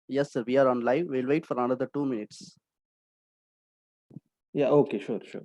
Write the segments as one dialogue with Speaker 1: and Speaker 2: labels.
Speaker 1: Yes, sir. We are on live. We'll wait for another 2 minutes.
Speaker 2: Yeah, okay, sure, sure.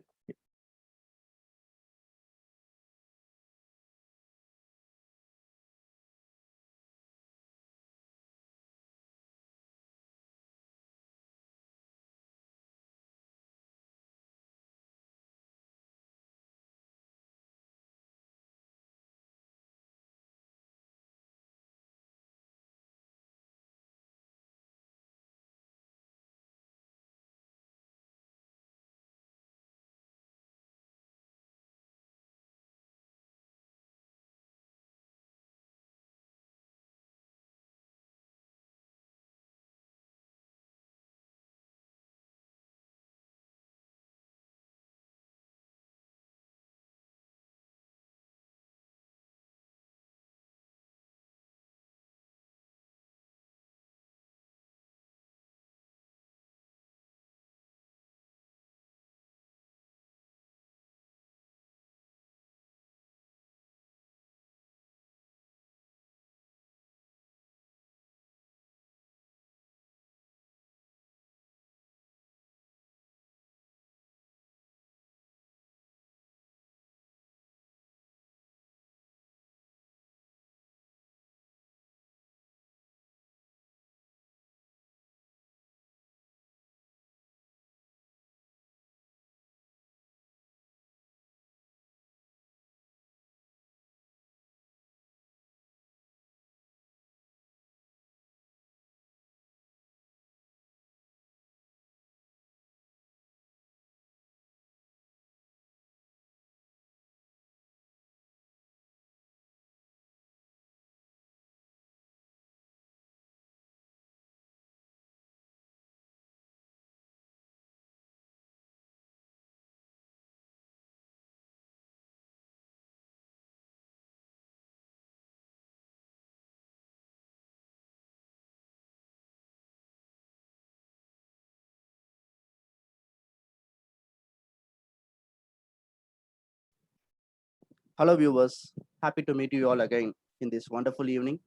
Speaker 1: Hello, viewers. Happy to meet you all again in this wonderful evening.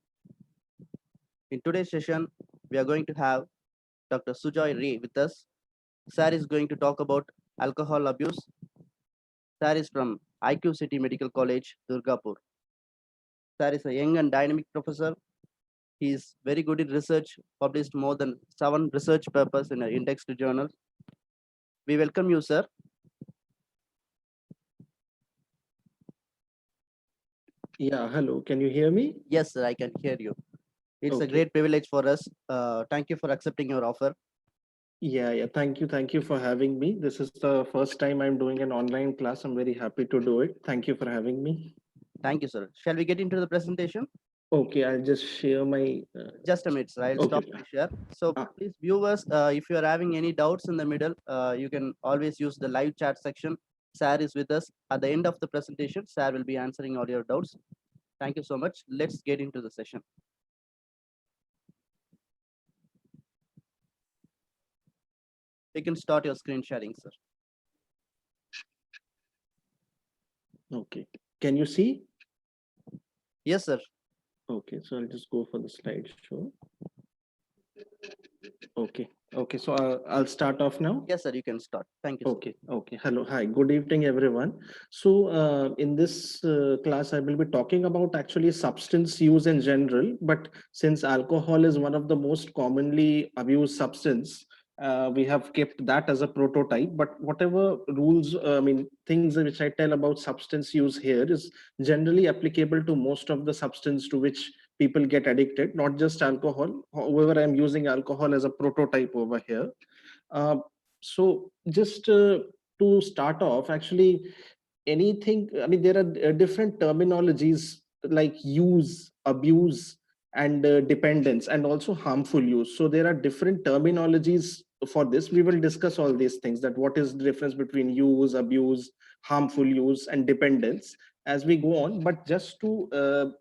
Speaker 1: In today's session, we are going to have Dr. Sujoy Ray with us. Sir is going to talk about alcohol abuse. Sir is from IQ City Medical College, Durgapur. Sir is a young and dynamic professor. He is very good in research, published more than 7 research papers in an indexed journal. We welcome you, sir.
Speaker 2: Yeah, hello, can you hear me?
Speaker 1: Yes, sir, I can hear you. It's a
Speaker 2: Okay.
Speaker 1: great privilege for us. Thank you for accepting your offer.
Speaker 2: Yeah, thank you for having me. This is the first time I'm doing an online class. I'm very happy to do it. Thank you for having me.
Speaker 1: Thank you, sir. Shall we get into the presentation?
Speaker 2: Okay, I'll just share my.
Speaker 1: Just a minute, sir. I'll
Speaker 2: Okay.
Speaker 1: stop my share. So
Speaker 2: Ah,
Speaker 1: please, viewers, if you are having any doubts in the middle, you can always use the live chat section. Sir is with us. At the end of the presentation, Sir will be answering all your doubts. Thank you so much. Let's get into the session. You can start your screen sharing, sir.
Speaker 2: okay. Can you see?
Speaker 1: Yes, sir.
Speaker 2: Okay, so I'll just go for the slideshow. Okay, okay. So I'll start off now.
Speaker 1: Yes, sir. You can start. Thank you, sir.
Speaker 2: Okay, okay. Hello, hi. Good evening, everyone. So, in this class, I will be talking about actually substance use in general. But since alcohol is one of the most commonly abused substance, we have kept that as a prototype. But whatever rules, I mean, things which I tell about substance use here is generally applicable to most of the substance to which people get addicted, not just alcohol. However, I'm using alcohol as a prototype over here. Uh, so just to start off, actually, anything, I mean, there are different terminologies like use, abuse, and dependence, and also harmful use. So there are different terminologies for this. We will discuss all these things, that what is the difference between use, abuse, harmful use, and dependence as we go on. But just to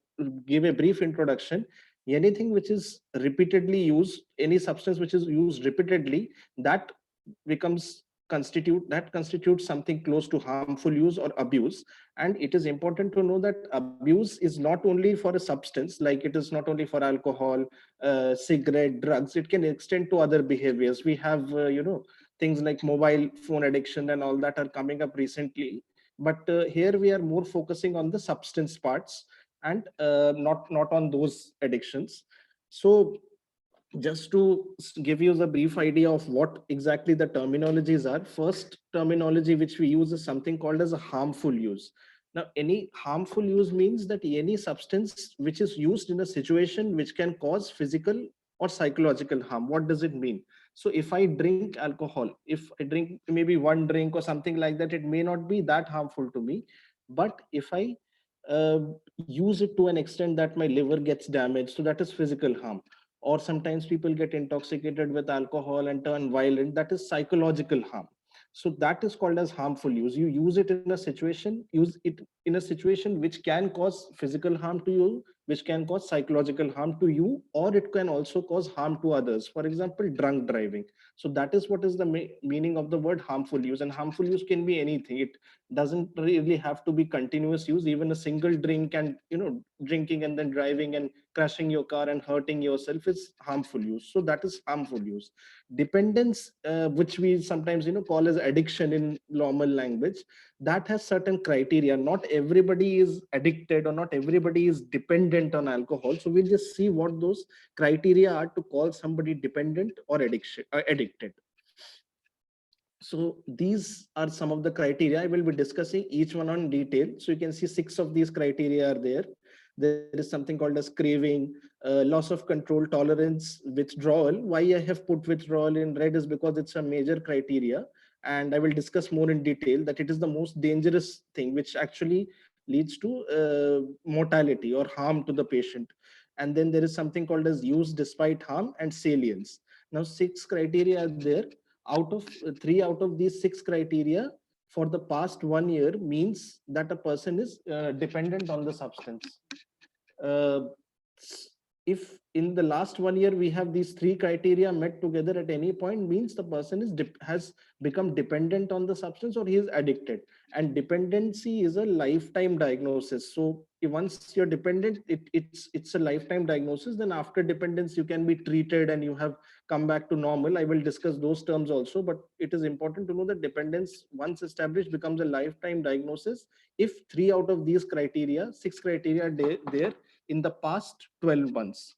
Speaker 2: give a brief introduction, anything which is repeatedly used, any substance which is used repeatedly, that becomes constitutes something close to harmful use or abuse. And it is important to know that abuse is not only for a substance, like it is not only for alcohol, cigarette, drugs. It can extend to other behaviors. We have things like mobile phone addiction and all that are coming up recently, but here we are more focusing on the substance parts, and not on those addictions. So just to give you the brief idea of what exactly the terminologies are, first terminology which we use is something called as a harmful use. Now, any harmful use means that any substance which is used in a situation which can cause physical or psychological harm. What does it mean? So if I drink alcohol, if I drink maybe one drink or something like that, it may not be that harmful to me. But if I uh, use it to an extent that my liver gets damaged, so that is physical harm. Or sometimes people get intoxicated with alcohol and turn violent, that is psychological harm. So that is called as harmful use. You use it in a situation, use it in a situation which can cause physical harm to you, which can cause psychological harm to you, or it can also cause harm to others, for example drunk driving. So that is what is the meaning of the word harmful use. And harmful use can be anything. It doesn't really have to be continuous use. Even a single drink and drinking and then driving and crashing your car and hurting yourself is harmful use. So that is harmful use. Dependence, which we sometimes call as addiction in normal language, that has certain criteria. Not everybody is addicted or not everybody is dependent on alcohol. So we'll just see what those criteria are to call somebody dependent or addicted. So these are some of the criteria. I will be discussing each one on detail. So you can see 6 of these criteria are there. There is something called as craving, loss of control, tolerance, withdrawal. Why I have put withdrawal in red is because it's a major criteria. And I will discuss more in detail that it is the most dangerous thing, which actually leads to mortality or harm to the patient. And then there is something called as use despite harm and salience. Now 6 criteria are there. Out of 3 out of these 6 criteria for the past 1 year means that a person is dependent on the substance. uh, if in the last 1 year we have these 3 criteria met together at any point, means the person has become dependent on the substance or he is addicted. And dependency is a lifetime diagnosis. So once you're dependent, it's a lifetime diagnosis. Then after dependence you can be treated and you have come back to normal. I will discuss those terms also, but it is important to know that dependence once established becomes a lifetime diagnosis if 3 out of these criteria, 6 criteria there in the past 12 months.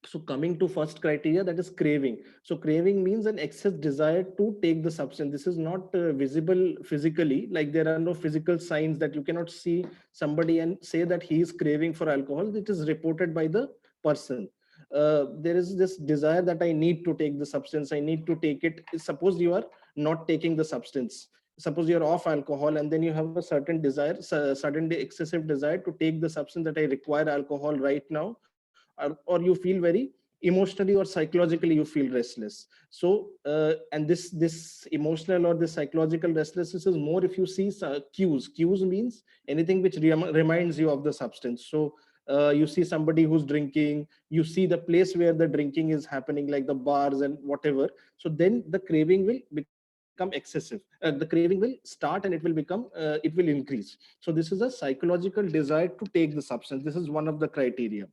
Speaker 2: So coming to first criteria, that is craving. So craving means an excess desire to take the substance. This is not visible physically, like there are no physical signs that you cannot see somebody and say that he is craving for alcohol. It is reported by the person. There is this desire that I need to take the substance, I need to take it. Suppose you are not taking the substance, suppose you're off alcohol, and then you have a certain desire, suddenly excessive desire to take the substance, that I require alcohol right now. Or you feel very emotionally or psychologically you feel restless. So and this emotional or this psychological restlessness is more if you see cues means anything which reminds you of the substance. So you see somebody who's drinking, you see the place where the drinking is happening, like the bars and whatever. So then the craving will become excessive. The craving will start and it will increase. So this is a psychological desire to take the substance. This is one of the criteria.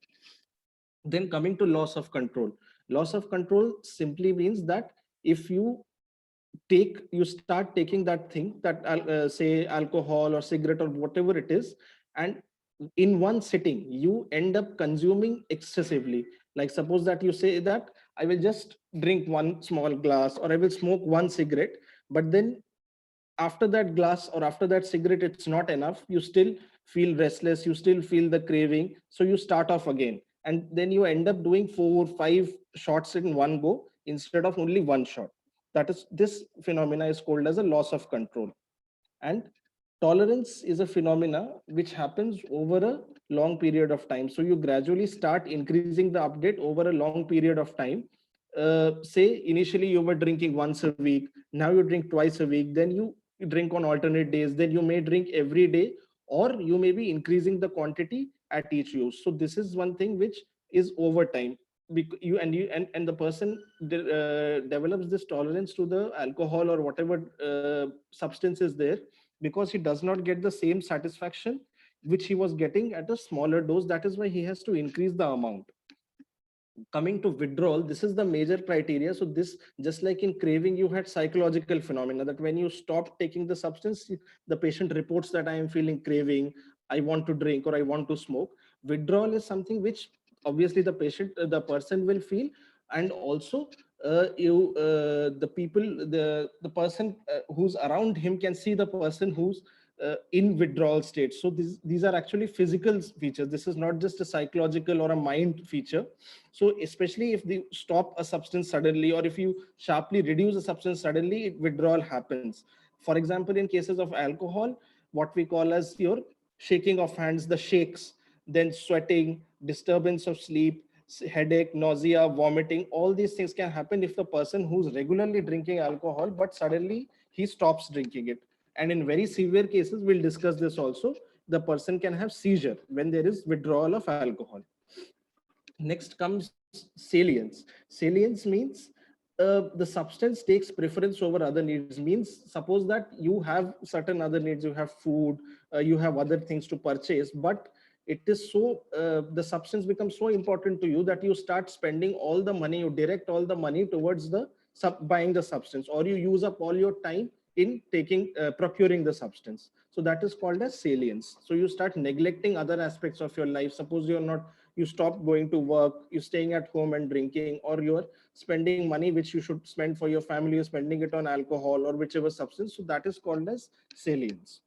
Speaker 2: Then coming to loss of control. Loss of control simply means that if you start taking that thing, that say alcohol or cigarette or whatever it is, and in one sitting you end up consuming excessively. Like suppose that you say that I will just drink one small glass or I will smoke one cigarette, but then after that glass or after that cigarette it's not enough, you still feel restless, you still feel the craving, so you start off again, and then you end up doing 4 or 5 shots in one go instead of only one shot. That is, this phenomena is called as a loss of control. And tolerance is a phenomena which happens over a long period of time. So you gradually start increasing the update over a long period of time. Say initially you were drinking once a week, now you drink twice a week, then you drink on alternate days, then you may drink every day, or you may be increasing the quantity at each use. So this is one thing which is over time. and the person develops this tolerance to the alcohol or whatever substance is there, because he does not get the same satisfaction which he was getting at a smaller dose. That is why he has to increase the amount. Coming to withdrawal, this is the major criteria. So this, just like in craving, you had psychological phenomena that when you stop taking the substance, the patient reports that I am feeling craving, I want to drink, or I want to smoke. Withdrawal is something which obviously the person will feel. And also the people, the person who's around him can see the person who's in withdrawal state. So these are actually physical features. This is not just a psychological or a mind feature. So especially if they stop a substance suddenly, or if you sharply reduce a substance suddenly, withdrawal happens. For example, in cases of alcohol, what we call as your shaking of hands, the shakes, then sweating, disturbance of sleep, headache, nausea, vomiting, all these things can happen if the person who's regularly drinking alcohol, but suddenly he stops drinking it. And in very severe cases, we'll discuss this also, the person can have seizure when there is withdrawal of alcohol. Next comes salience. Salience means the substance takes preference over other needs. Means suppose that you have certain other needs, you have food, you have other things to purchase, but it is so the substance becomes so important to you that you start spending all the money, you direct all the money towards the buying the substance, or you use up all your time in taking procuring the substance. So that is called as salience. So you start neglecting other aspects of your life. Suppose you're not, you stop going to work, you're staying at home and drinking, or you're spending money which you should spend for your family, you're spending it on alcohol or whichever substance. So that is called as salience.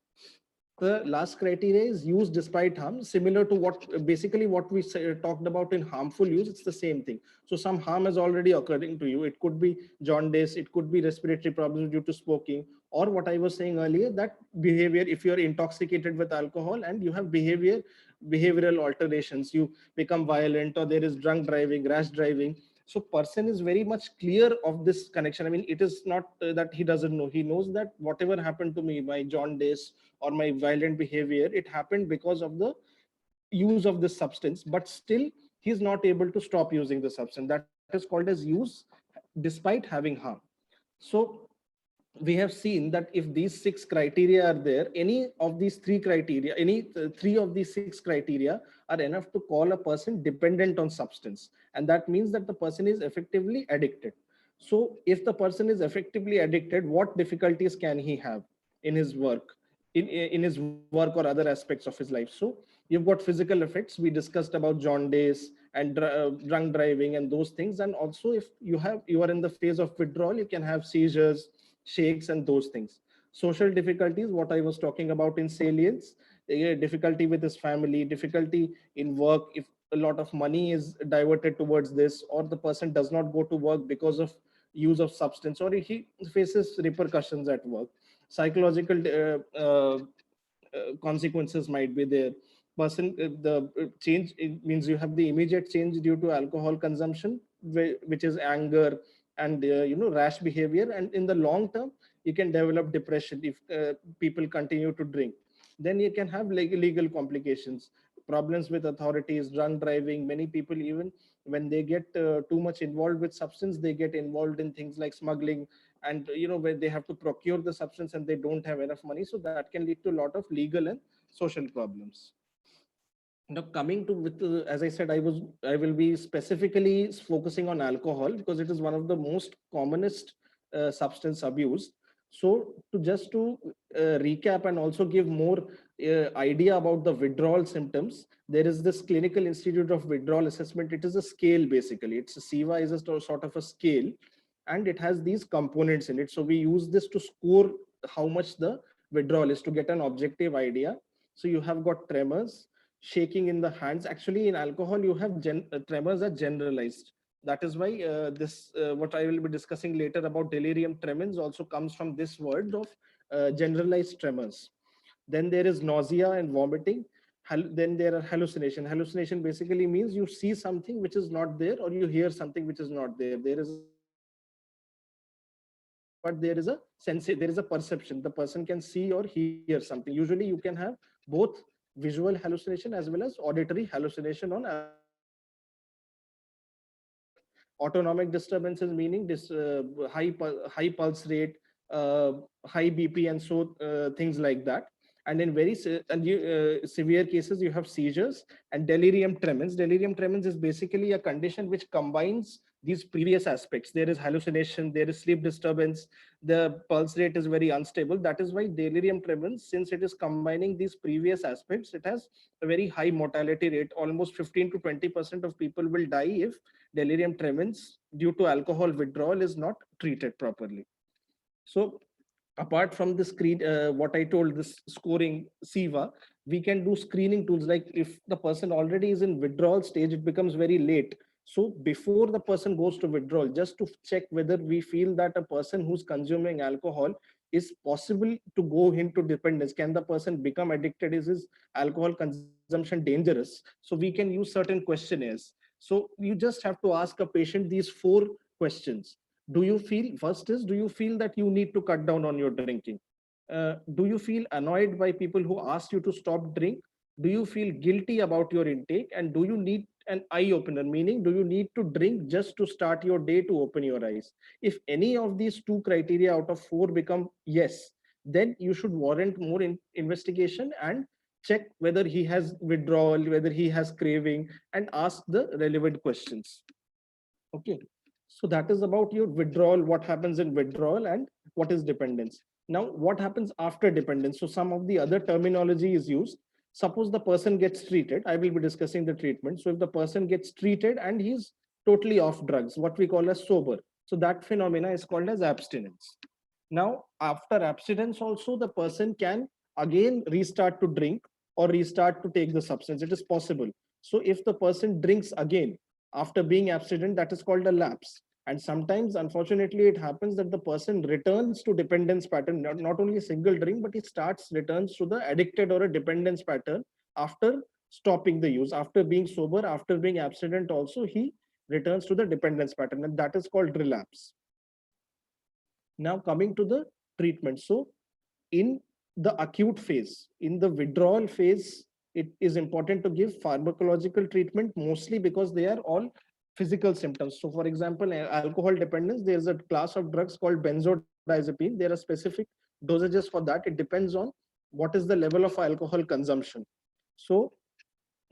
Speaker 2: The last criteria is use despite harm, similar to what basically what we talked about in harmful use. It's the same thing. So some harm is already occurring to you. It could be jaundice, it could be respiratory problems due to smoking, or what I was saying earlier, that behavior, if you're intoxicated with alcohol and you have behavioral alterations, you become violent, or there is drunk driving, rash driving. So person is very much clear of this connection. I mean, it is not that he doesn't know, he knows that whatever happened to me, my jaundice or my violent behavior, it happened because of the use of this substance, but still he's not able to stop using the substance. That is called as use despite having harm. So we have seen that if these six criteria are there, any of these three criteria, any three of these six criteria are enough to call a person dependent on substance. And that means that the person is effectively addicted. So if the person is effectively addicted, what difficulties can he have in his work, in his work or other aspects of his life? So you've got physical effects. We discussed about jaundice and drunk driving and those things. And also, if you are in the phase of withdrawal, you can have seizures, shakes, and those things. Social difficulties, what I was talking about in salience, difficulty with his family, difficulty in work, if a lot of money is diverted towards this, or the person does not go to work because of use of substance, or he faces repercussions at work. Psychological consequences might be there. Person the change, it means you have the immediate change due to alcohol consumption, which is anger and rash behavior. And in the long term, you can develop depression if people continue to drink. Then you can have legal complications, problems with authorities, drunk driving. Many people, even when they get too much involved with substance, they get involved in things like smuggling, and where they have to procure the substance and they don't have enough money. So that can lead to a lot of legal and social problems. Now coming to, with as I said, I will be specifically focusing on alcohol because it is one of the most commonest substance abused. So to recap and also give more idea about the withdrawal symptoms, there is this Clinical Institute of Withdrawal Assessment. It is a scale, basically. It's a SIVA is a sort of a scale, and it has these components in it. So we use this to score how much the withdrawal is, to get an objective idea. So you have got tremors, shaking in the hands. Actually, in alcohol, you have tremors are generalized. That is why this what I will be discussing later about delirium tremens also comes from this word of generalized tremors. Then there is nausea and vomiting. Then there are hallucination. Hallucination basically means you see something which is not there, or you hear something which is not there. There is a but there is a sense, there is a perception. The person can see or hear something. Usually you can have both visual hallucination as well as auditory hallucination on alcohol. Autonomic disturbances meaning high pulse rate, uh, high BP, and so things like that. And in severe cases, you have seizures and delirium tremens. Delirium tremens is basically a condition which combines these previous aspects. There is hallucination, there is sleep disturbance, the pulse rate is very unstable. That is why delirium tremens, since it is combining these previous aspects, it has a very high mortality rate. Almost 15 to 20% of people will die if delirium tremens due to alcohol withdrawal is not treated properly. So apart from the screen, what I told, this scoring SIVA, we can do screening tools. Like if the person already is in withdrawal stage, it becomes very late. So before the person goes to withdrawal, just to check whether we feel that a person who's consuming alcohol is possible to go into dependence. Can the person become addicted? Is his alcohol consumption dangerous? So we can use certain questionnaires. So you just have to ask a patient these four questions. Do you feel, first is, do you feel that you need to cut down on your drinking? Do you feel annoyed by people who ask you to stop drink? Do you feel guilty about your intake? And do you need an eye opener, meaning do you need to drink just to start your day to open your eyes? If any of these two criteria out of four become yes, then you should warrant more investigation and check whether he has withdrawal, whether he has craving, and ask the relevant questions. Okay. So that is about your withdrawal, what happens in withdrawal, and what is dependence. Now, what happens after dependence? So some of the other terminology is used. Suppose the person gets treated. I will be discussing the treatment. So if the person gets treated and he's totally off drugs, what we call as sober. So that phenomena is called as abstinence. Now, after abstinence also, the person can again restart to drink or restart to take the substance. It is possible. So if the person drinks again after being abstinent, that is called a lapse. And sometimes, unfortunately, it happens that the person returns to dependence pattern, not only a single drink, but he returns to the addicted or a dependence pattern after stopping the use. After being sober, after being abstinent also, he returns to the dependence pattern, and that is called relapse. Now coming to the treatment. So in the acute phase, in the withdrawal phase, it is important to give pharmacological treatment, mostly because they are all physical symptoms. So for example, alcohol dependence, there's a class of drugs called benzodiazepine. There are specific dosages for that. It depends on what is the level of alcohol consumption. So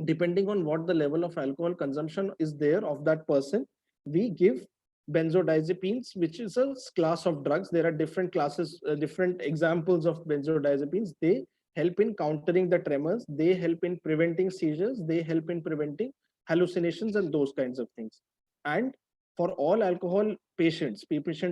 Speaker 2: depending on what the level of alcohol consumption is there of that person, we give benzodiazepines, which is a class of drugs. There are different classes, different examples of benzodiazepines. They help in countering the tremors, they help in preventing seizures, they help in preventing hallucinations and those kinds of things. And for all alcohol patients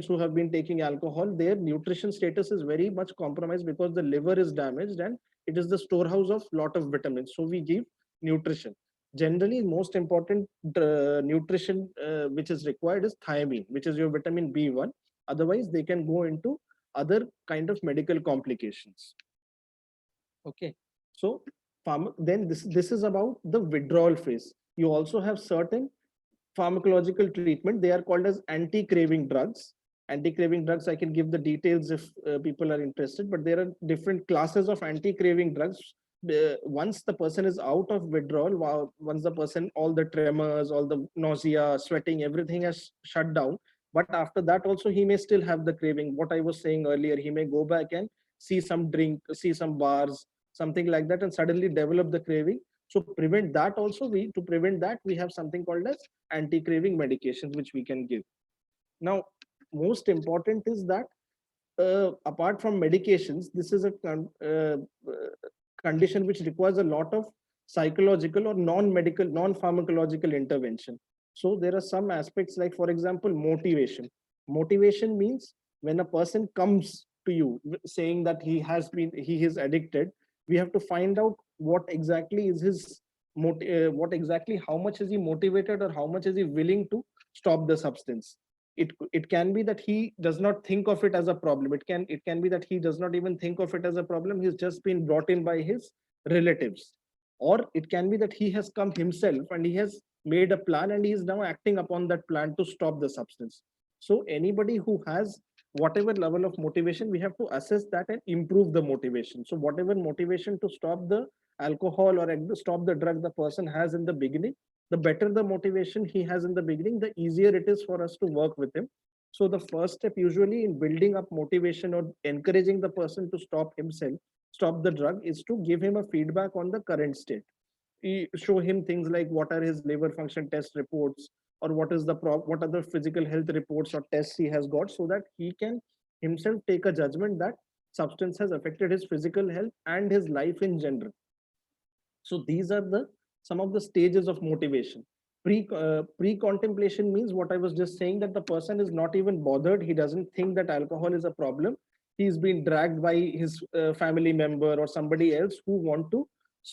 Speaker 2: who have been taking alcohol, their nutrition status is very much compromised because the liver is damaged and it is the storehouse of lot of vitamins. So we give nutrition. Generally, most important nutrition which is required is thiamine, which is your vitamin B1. Otherwise, they can go into other kind of medical complications. Okay. So then this is about the withdrawal phase. You also have certain pharmacological treatment. They are called as anti-craving drugs. Anti-craving drugs, I can give the details if people are interested, but there are different classes of anti-craving drugs. Once the person is out of withdrawal, once the person, all the tremors, all the nausea, sweating, everything has shut down. But after that also, he may still have the craving. What I was saying earlier, he may go back and see some drink, see some bars, something like that, and suddenly develop the craving. So prevent that also, we to prevent that, we have something called as anti-craving medications which we can give. Now, most important is that apart from medications, this is a condition which requires a lot of psychological or non-medical, non-pharmacological intervention. So there are some aspects like, for example, motivation. Motivation means when a person comes to you saying that he is addicted, we have to find out what exactly is his what exactly, how much is he motivated or how much is he willing to stop the substance. It can be that he does not think of it as a problem. It can be that he does not even think of it as a problem. He's just been brought in by his relatives. Or it can be that he has come himself and he has made a plan and he is now acting upon that plan to stop the substance. So anybody who has whatever level of motivation, we have to assess that and improve the motivation. So whatever motivation to stop the alcohol or stop the drug the person has in the beginning, the better the motivation he has in the beginning, the easier it is for us to work with him. So the first step usually in building up motivation or encouraging the person to stop the drug, is to give him a feedback on the current state. Show him things like what are his liver function test reports, or what are the physical health reports or tests he has got, so that he can himself take a judgment that substance has affected his physical health and his life in general. So these are the some of the stages of motivation. Pre contemplation means what I was just saying, that the person is not even bothered, he doesn't think that alcohol is a problem. He's been dragged by his family member or somebody else who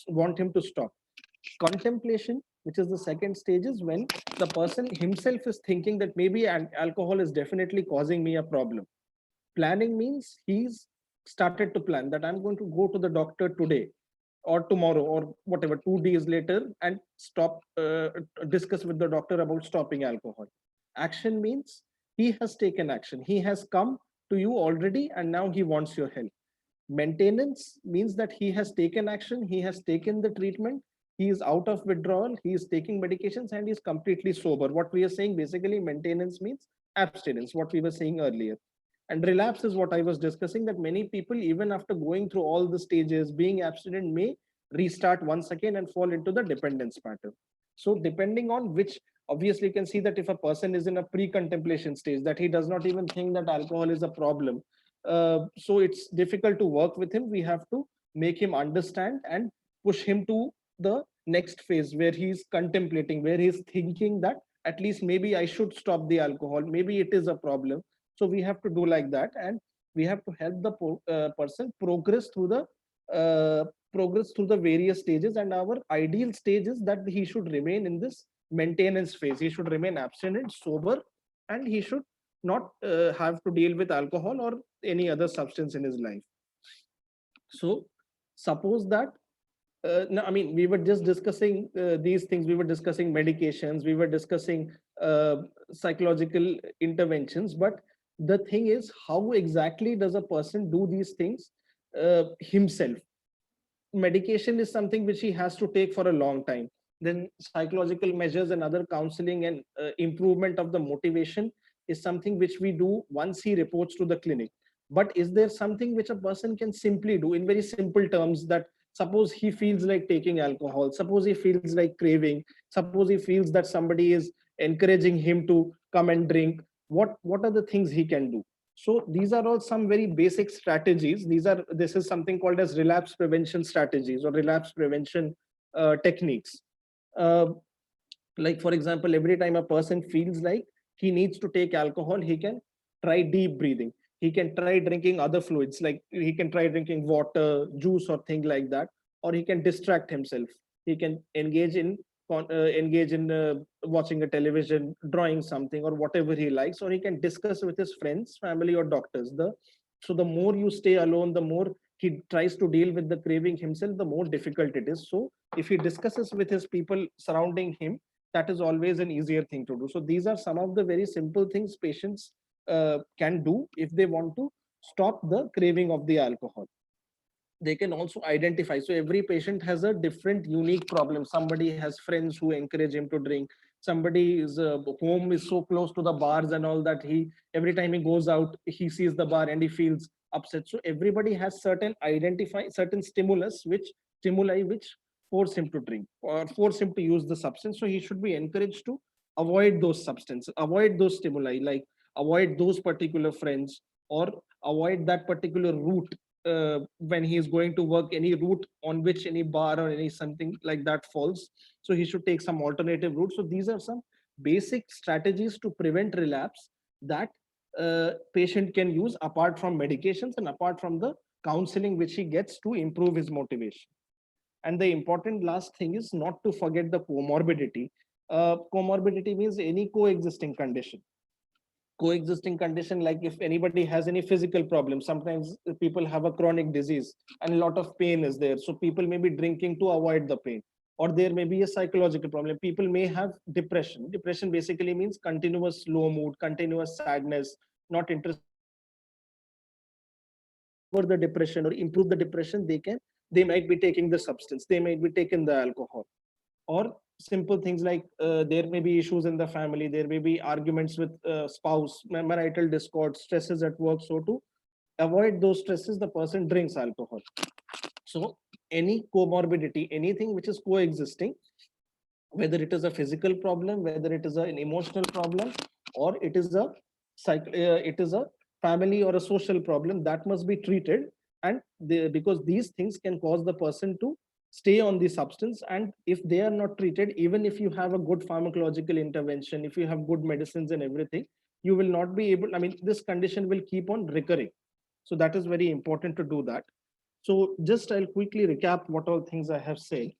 Speaker 2: want him to stop. Contemplation, which is the second stage, is when the person himself is thinking that maybe alcohol is definitely causing me a problem. Planning means he's started to plan that I'm going to go to the doctor today or tomorrow or whatever, 2 days later, and discuss with the doctor about stopping alcohol. Action means he has taken action, he has come to you already, and now he wants your help. Maintenance means that he has taken action, he has taken the treatment, he is out of withdrawal, he is taking medications, and he is completely sober. What we are saying basically, maintenance means abstinence, what we were saying earlier. And relapse is what I was discussing, that many people, even after going through all the stages, being abstinent, may restart once again and fall into the dependence pattern. So depending on which, obviously you can see that if a person is in a pre-contemplation stage, that he does not even think that alcohol is a problem, so it's difficult to work with him. We have to make him understand and push him to the next phase where he's contemplating, where he's thinking that at least maybe I should stop the alcohol, maybe it is a problem. So we have to do like that, and we have to help the person uh, progress through the various stages. And our ideal stage is that he should remain in this maintenance phase, he should remain abstinent, sober, and he should not have to deal with alcohol or any other substance in his life. So suppose that no, I mean, we were just discussing these things. We were discussing medications. We were discussing psychological interventions. But the thing is, how exactly does a person do these things himself? Medication is something which he has to take for a long time. Then psychological measures and other counseling and improvement of the motivation is something which we do once he reports to the clinic. But is there something which a person can simply do in very simple terms, that suppose he feels like taking alcohol, suppose he feels like craving, suppose he feels that somebody is encouraging him to come and drink, what are the things he can do? So these are all some very basic strategies. This is something called as relapse prevention strategies or relapse prevention techniques. Uh, like for example, every time a person feels like he needs to take alcohol, he can try deep breathing. He can try drinking other fluids, like he can try drinking water, juice, or thing like that. Or he can distract himself. He can engage in watching a television, drawing something, or whatever he likes. Or he can discuss with his friends, family, or doctors. The more you stay alone, the more he tries to deal with the craving himself, the more difficult it is. So if he discusses with his people surrounding him, that is always an easier thing to do. So these are some of the very simple things patients can do if they want to stop the craving of the alcohol. They can also identify, so every patient has a different unique problem. Somebody has friends who encourage him to drink, somebody's home is so close to the bars and all that he, every time he goes out, he sees the bar and he feels upset. So everybody has certain stimuli which force him to drink or force him to use the substance. So he should be encouraged to avoid those substances, avoid those stimuli, like avoid those particular friends, or avoid that particular route when he is going to work, any route on which any bar or any something like that falls. So he should take some alternative route. So these are some basic strategies to prevent relapse that patient can use apart from medications and apart from the counseling which he gets to improve his motivation. And the important last thing is not to forget the comorbidity. Comorbidity means any coexisting condition. Coexisting condition, like if anybody has any physical problem, sometimes people have a chronic disease and a lot of pain is there, so people may be drinking to avoid the pain. Or there may be a psychological problem, people may have depression. Depression basically means continuous low mood, continuous sadness, not interested in anything. So to cover the depression or improve the depression, they can they might be taking the substance, they might be taking the alcohol. Or simple things like there may be issues in the family, there may be arguments with spouse, marital discord, stresses at work. So to avoid those stresses, the person drinks alcohol. So any comorbidity, anything which is coexisting, whether it is a physical problem, whether it is an emotional problem, or it is a family or a social problem, that must be treated. And because these things can cause the person to stay on the substance, and if they are not treated, even if you have a good pharmacological intervention, if you have good medicines and everything, you will not be able, I mean, this condition will keep on recurring. So that is very important to do that. So just I'll quickly recap what all things I have said.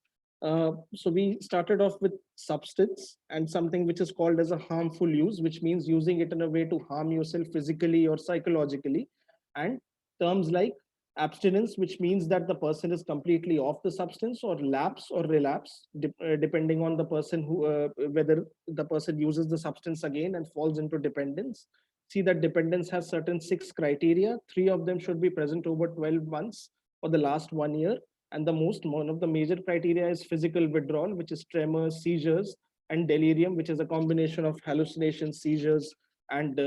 Speaker 2: So we started off with substance and something which is called as a harmful use, which means using it in a way to harm yourself physically or psychologically. And terms like abstinence, which means that the person is completely off the substance, or lapse or relapse, depending on the person who, whether the person uses the substance again and falls into dependence. See that dependence has certain 6 criteria. 3 of them should be present over 12 months for the last 1 year. And the most one of the major criteria is physical withdrawal, which is tremors, seizures, and delirium, which is a combination of hallucinations, seizures, and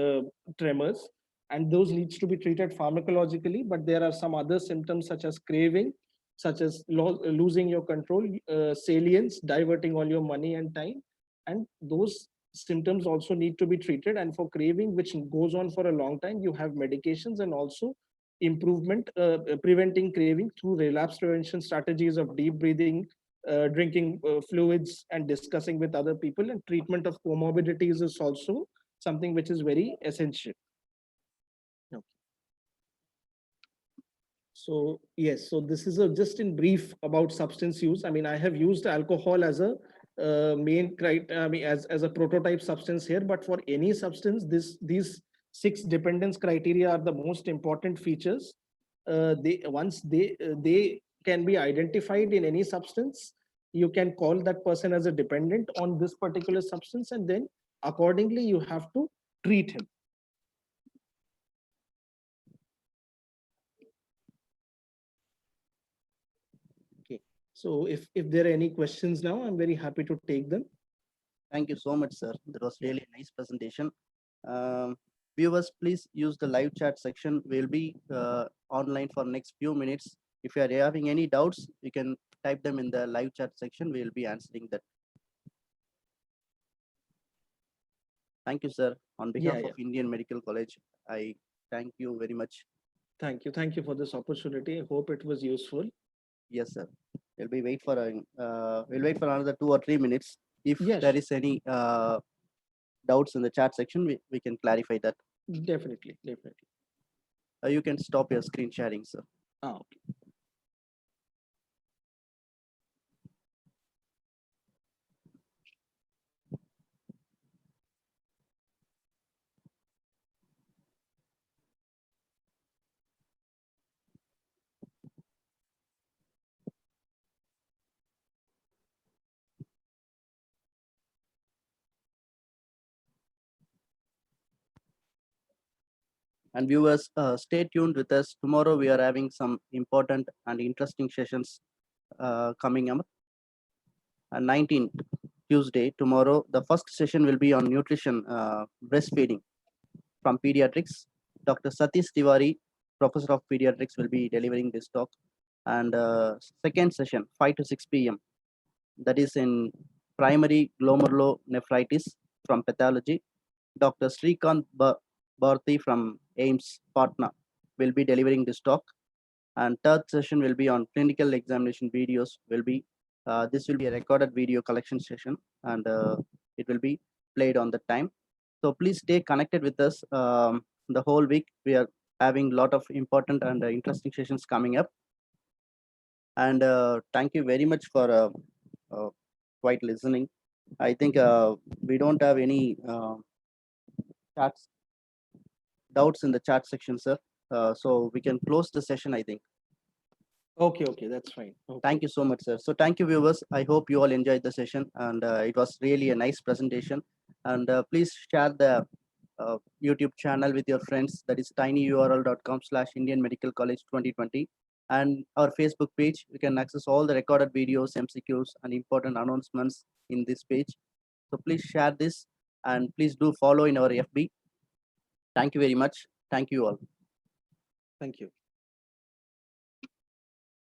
Speaker 2: tremors. And those needs to be treated pharmacologically. But there are some other symptoms such as craving, such as losing your control, salience, diverting all your money and time, and those symptoms also need to be treated. And for craving, which goes on for a long time, you have medications, and also improvement, preventing craving through relapse prevention strategies of deep breathing, drinking fluids, and discussing with other people. And treatment of comorbidities is also something which is very essential. Okay. So yes, so this is a just in brief about substance use. I mean, I have used alcohol as a I mean, as a prototype substance here. But for any substance, these 6 dependence criteria are the most important features. They once they can be identified in any substance, you can call that person as a dependent on this particular substance, and then accordingly you have to treat him. Okay. So if there are any questions now, I'm very happy to take them.
Speaker 1: Thank you so much, sir. That was really a nice presentation. Um, Viewers, please use the live chat section. We'll be online for next few minutes. If you are having any doubts, you can type them in the live chat section. We'll be answering that. Thank you, sir. On behalf
Speaker 2: Yeah, yeah.
Speaker 1: of Indian Medical College, I thank you very much.
Speaker 2: Thank you. Thank you for this opportunity. I hope it was useful.
Speaker 1: Yes, sir. We'll wait for another 2 or 3 minutes. If
Speaker 2: Yes,
Speaker 1: there is any doubts in the chat section, we can clarify that.
Speaker 2: definitely, definitely.
Speaker 1: You can stop your screen sharing, sir.
Speaker 2: Okay.
Speaker 1: And viewers, stay tuned with us. Tomorrow we are having some important and interesting sessions coming up. 19th Tuesday, tomorrow, the first session will be on nutrition, breastfeeding from pediatrics. Dr. Satish Tiwari, Professor of Pediatrics, will be delivering this talk. And second session, 5 to 6 p.m. That is in primary glomerulonephritis from pathology. Dr. Srikant Bharti from AIMS Patna will be delivering this talk. And third session will be on clinical examination videos. This will be a recorded video collection session, and it will be played on the time. So please stay connected with us the whole week. We are having a lot of important and interesting sessions coming up. And thank you very much for quite listening. I think we don't have any chats doubts in the chat section, sir. So we can close the session, I think.
Speaker 2: Okay, okay, that's fine. Okay.
Speaker 1: Thank you so much, sir. So thank you, viewers. I hope you all enjoyed the session, and it was really a nice presentation. And please share the YouTube channel with your friends. That is tinyurl.com/Indian Medical College 2020. and our Facebook page. You can access all the recorded videos, MCQs, and important announcements in this page. So please share this and please do follow in our FB. Thank you very much. Thank you all.
Speaker 2: Thank you.